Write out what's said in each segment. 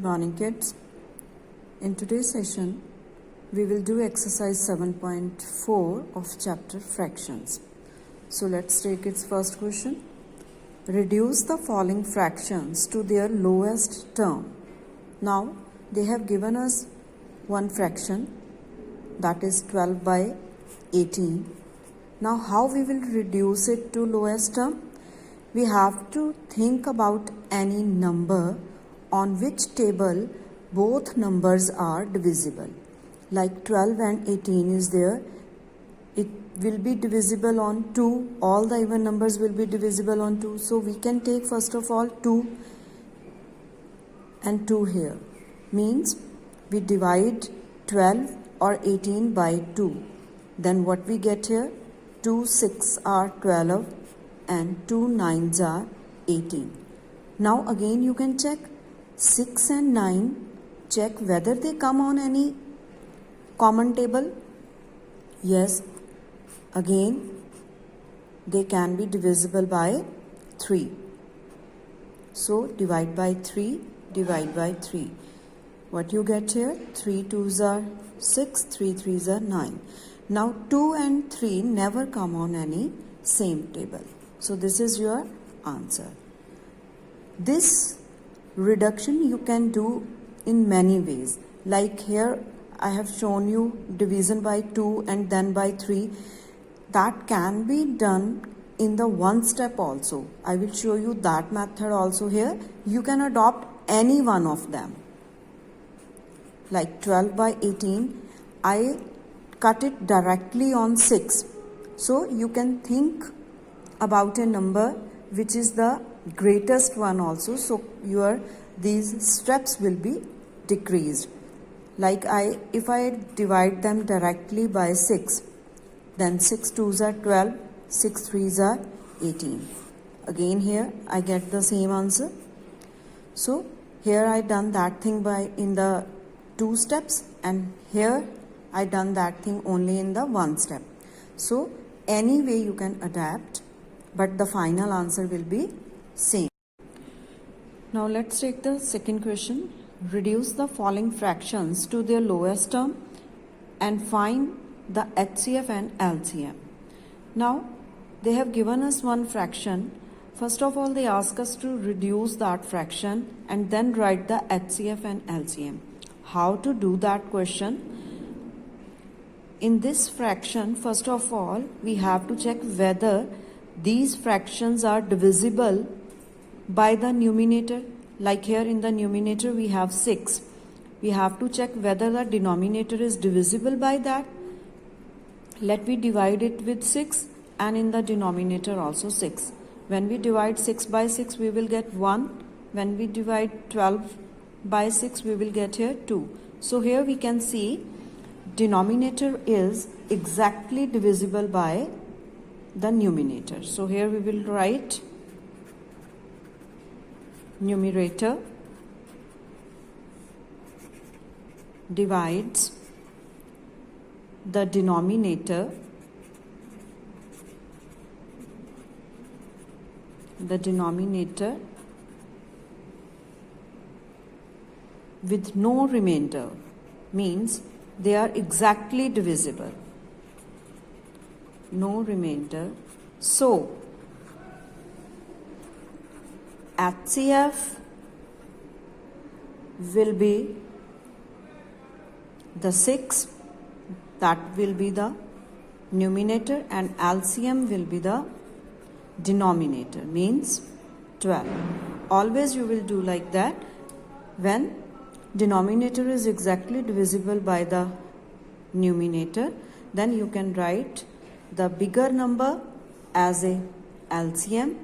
morning, kids. In today's session, we will do exercise 7.4 of chapter fractions. So let's take its first question. Reduce the following fractions to their lowest term. Now, they have given us one fraction, that is 12 by 18. Now, how we will reduce it to lowest term? We have to think about any number on which table both numbers are divisible. Like 12 and 18 is there. It will be divisible on 2. All the even numbers will be divisible on 2. So we can take first of all 2 and 2 here. Means we divide 12 or 18 by 2. Then what we get here? 2 6 are 12 and 2 9s are 18. Now again you can check 6 and 9. Check whether they come on any common table. Yes, again they can be divisible by 3. So divide by 3, divide by 3. What you get here? 3 2s are 6, 3 3s are 9. Now 2 and 3 never come on any same table. So this is your answer. This reduction you can do in many ways. Like here I have shown you division by 2 and then by 3. That can be done in the one step also. I will show you that method also here. You can adopt any one of them. Like 12 by 18, I cut it directly on 6. So you can think about a number which is the greatest one also. So these steps will be decreased. Like if I divide them directly by 6, then 6 2s are 12, 6 3s are 18. Again here I get the same answer. So here I done that thing in the 2 steps, and here I done that thing only in the 1 step. So any way you can adapt, but the final answer will be same. Now let's take the second question. Reduce the following fractions to their lowest term and find the HCF and LCM. Now they have given us one fraction. First of all, they ask us to reduce that fraction and then write the HCF and LCM. How to do that question? In this fraction, first of all, we have to check whether these fractions are divisible by the numerator. Like here in the numerator we have 6. We have to check whether the denominator is divisible by that. Let me divide it with 6 and in the denominator also 6. When we divide 6 by 6 we will get 1. When we divide 12 by 6 we will get here 2. So here we can see denominator is exactly divisible by the numerator. So here we will write numerator divides the denominator with no remainder, means they are exactly divisible. No remainder. So HCF will be the 6, that will be the numerator, and LCM will be the denominator, means 12. Always you will do like that. When denominator is exactly divisible by the numerator, then you can write the bigger number as a LCM,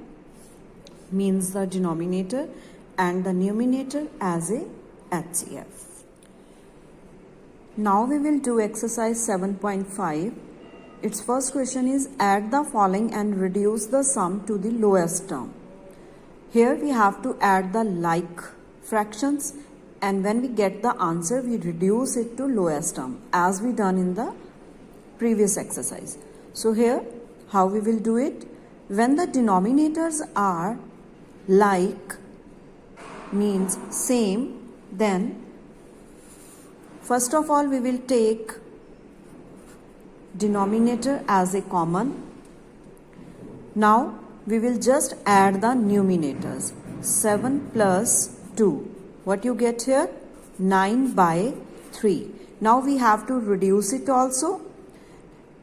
means the denominator, and the numerator as a HCF. Now we will do exercise 7.5. Its first question is add the following and reduce the sum to the lowest term. Here we have to add the like fractions, and when we get the answer we reduce it to lowest term as we done in the previous exercise. So here how we will do it? When the denominators are like, means same, then first of all we will take denominator as a common. Now we will just add the numerators. 7 plus 2. What you get here? 9 by 3. Now we have to reduce it also.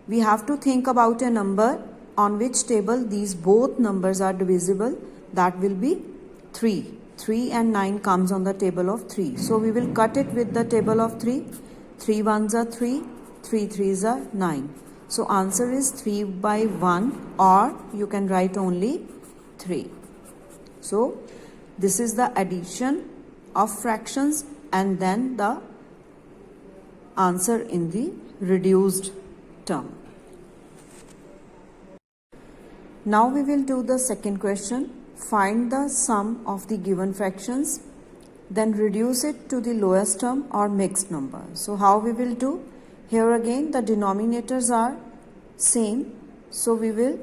We have to think about a number on which table these both numbers are divisible. That will be 3. 3 and 9 comes on the table of 3. So we will cut it with the table of 3. 3 ones are 3. 3 threes are 9. So answer is 3 by 1, or you can write only 3. So this is the addition of fractions and then the answer in the reduced term. Now we will do the second question. Find the sum of the given fractions, then reduce it to the lowest term or mixed number. So how we will do? Here again the denominators are same, so we will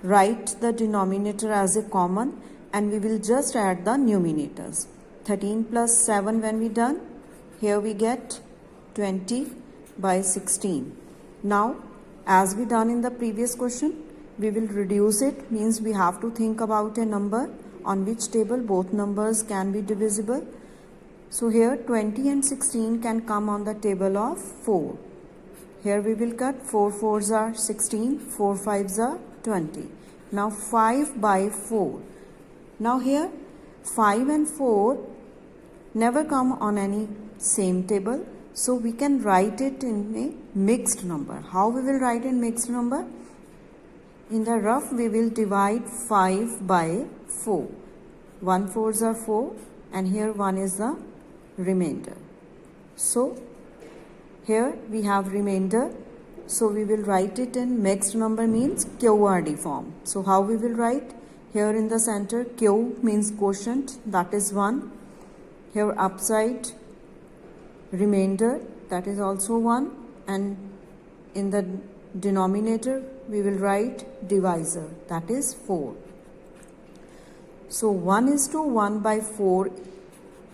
write the denominator as a common and we will just add the numerators. 13 plus 7 when we done, here we get 20 by 16. Now as we done in the previous question, we will reduce it, means we have to think about a number on which table both numbers can be divisible. So here 20 and 16 can come on the table of 4. Here we will cut 4 4s are 16, 4 5s are 20. Now 5 by 4. Now here 5 and 4 never come on any same table. So we can write it in a mixed number. How we will write in mixed number? In the rough we will divide 5 by 4. 1 4s are 4 and here 1 is the remainder. So here we have remainder. So we will write it in mixed number, means QRD form. So how we will write? Here in the center Q means quotient, that is 1. Here upside remainder, that is also 1, and in the denominator we will write divisor, that is 4. So 1:1 by 4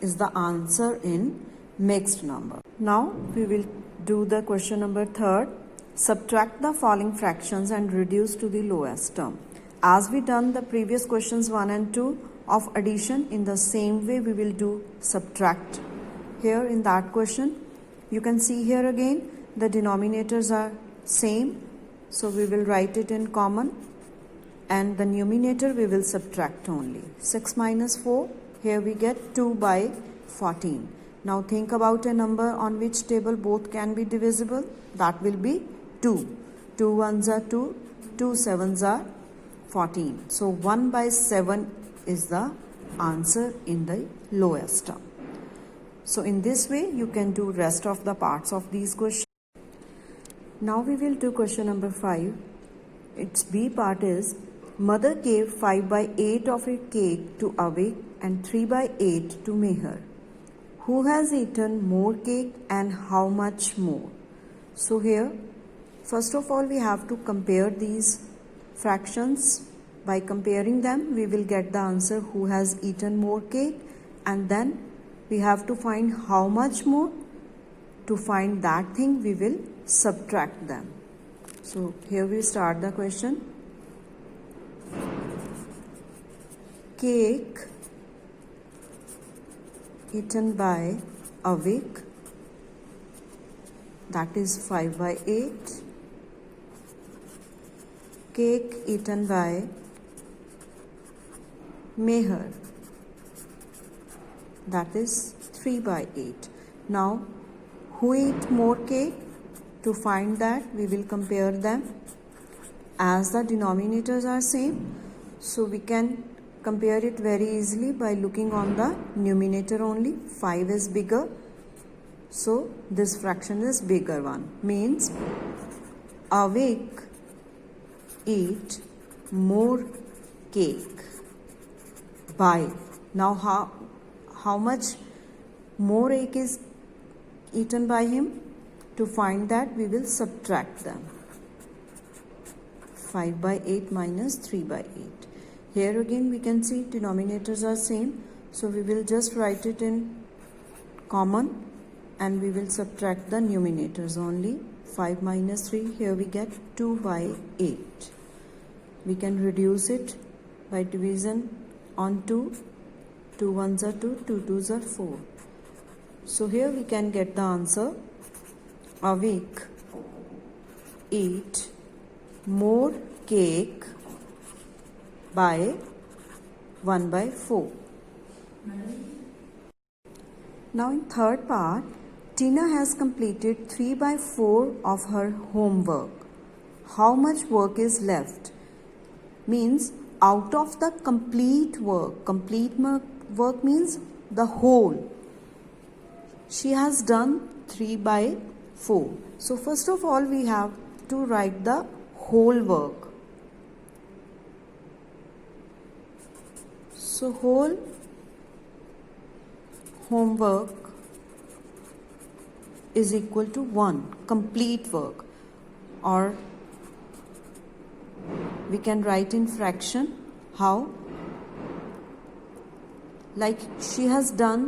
is the answer in mixed number. Now we will do the question number 3. Subtract the following fractions and reduce to the lowest term. As we done the previous questions 1 and 2 of addition, in the same way we will do subtract. Here in that question you can see here again the denominators are same, so we will write it in common and the numerator we will subtract only. 6 minus 4, here we get 2 by 14. Now think about a number on which table both can be divisible. That will be 2. 2 1s are 2, 2 7s are 14. So 1 by 7 is the answer in the lowest term. So in this way you can do rest of the parts of these questions. Now we will do question number 5. Its B part is, mother gave 5 by 8 of a cake to Avik and 3 by 8 to Meher. Who has eaten more cake and how much more? So here first of all we have to compare these fractions. By comparing them we will get the answer who has eaten more cake, and then we have to find how much more. To find that thing we will subtract them. So here we start the question. Cake eaten by Avik, that is 5 by 8. Cake eaten by Meher, that is 3 by 8. Now who ate more cake? To find that we will compare them. As the denominators are same, so we can compare it very easily by looking on the numerator only. 5 is bigger, so this fraction is bigger one, means Avik eat more cake by. Now how much more cake is eaten by him? To find that we will subtract them. 5 by 8 minus 3 by 8. Here again we can see denominators are same, so we will just write it in common and we will subtract the numerators only. 5 minus 3, here we get 2 by 8. We can reduce it by division on 2. 2 ones are 2, 2 twos are 4. So here we can get the answer. A week eat more cake by 1 by 4. Now in third part, Tina has completed 3 by 4 of her homework. How much work is left? Means out of the complete work means the whole. She has done 3 by 4. So first of all we have to write the whole work. So whole homework is equal to 1, complete work, or we can write in fraction. How? Like she has done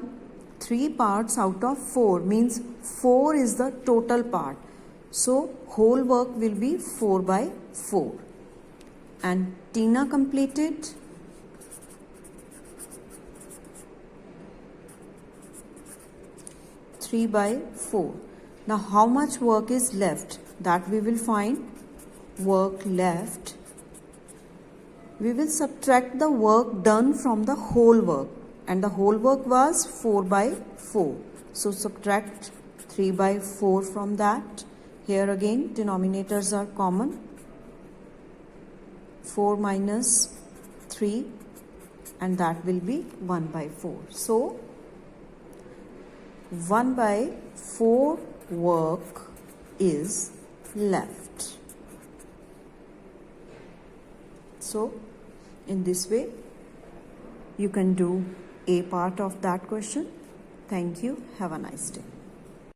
3 parts out of 4, means 4 is the total part. So whole work will be 4 by 4. And Tina completed 3 by 4. Now how much work is left? That we will find. Work left. We will subtract the work done from the whole work. And the whole work was 4 by 4. So subtract 3 by 4 from that. Here again denominators are common. 4 minus 3 and that will be 1 by 4. So 1 by 4 work is left. So in this way you can do a part of that question. Thank you. Have a nice day.